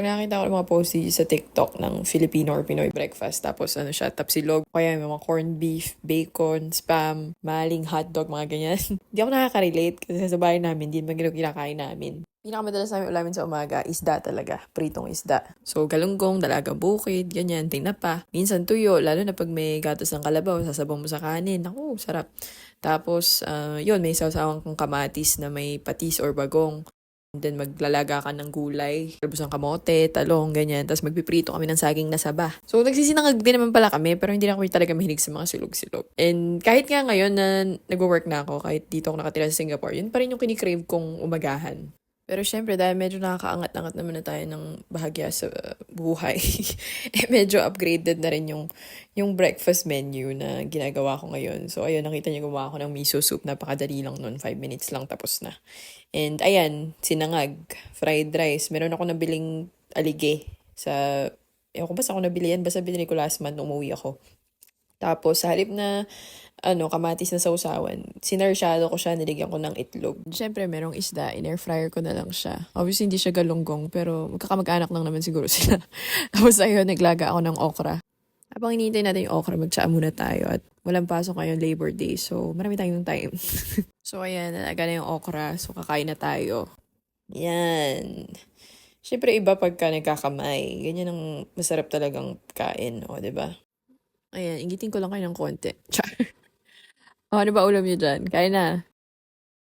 Pag nakita ko ng mga post sa TikTok ng Filipino or Pinoy breakfast, tapos ano siya, tapsilog, kaya may mga corned beef, bacon, spam, maling hotdog, mga ganyan. Hindi ako nakaka-relate kasi sa bahay namin, hindi naman kinakain namin. Pinakamadalas namin ulamin sa umaga, isda talaga, pritong isda. So, galunggong, dalagang bukid, ganyan, tinapa. Minsan tuyo, lalo na pag may gatas ng kalabaw, sasabong mo sa kanin. Ako, sarap. Tapos, yun, may sawsawang kong kamatis na may patis or bagong. And then maglalaga ka ng gulay, talbos ng kamote, talong, ganyan. Tapos magpiprito kami ng saging na saba. So nagsisinangag din naman pala kami, pero hindi na ako talaga mahilig sa mga silog-silog. And kahit nga ngayon na nag-work na ako, kahit dito ako nakatira sa Singapore, yun pa rin yung kinikrave kong umagahan. Pero syempre, dahil medyo nakakaangat-angat naman na tayo ng bahagya sa buhay, medyo upgraded na rin yung breakfast menu na ginagawa ko ngayon. So, ayun, nakita niyo gumawa ako ng miso soup. Napakadali lang nun. 5 minutes lang, tapos na. And, ayan, sinangag, fried rice. Meron ako nabiling alige sa... Ewan ko ba sa ako nabili yan? Basta binili ko last month nung umuwi ako. Tapos, sa halip na kamatis na sausawan, sinarsyado ko siya, niligyan ko ng itlog. Siyempre, merong isda, in-air fryer ko na lang siya. Obviously, hindi siya galunggong, pero magkakamag-anak lang naman siguro sila. Tapos ayun, naglaga ako ng okra. Habang hinihintay natin yung okra, magtsaa muna tayo at walang pasok ngayon Labor Day, so marami tayong time. So ayan, nalaga na yung okra, so kakain na tayo. Yan. Siyempre, iba pagka nagkakamay. Ganyan ang masarap talagang kain, o, diba? Ayan, ingitin ko lang kayo ng konti. Char. O, ano ba ulam niyo dyan? Kain na.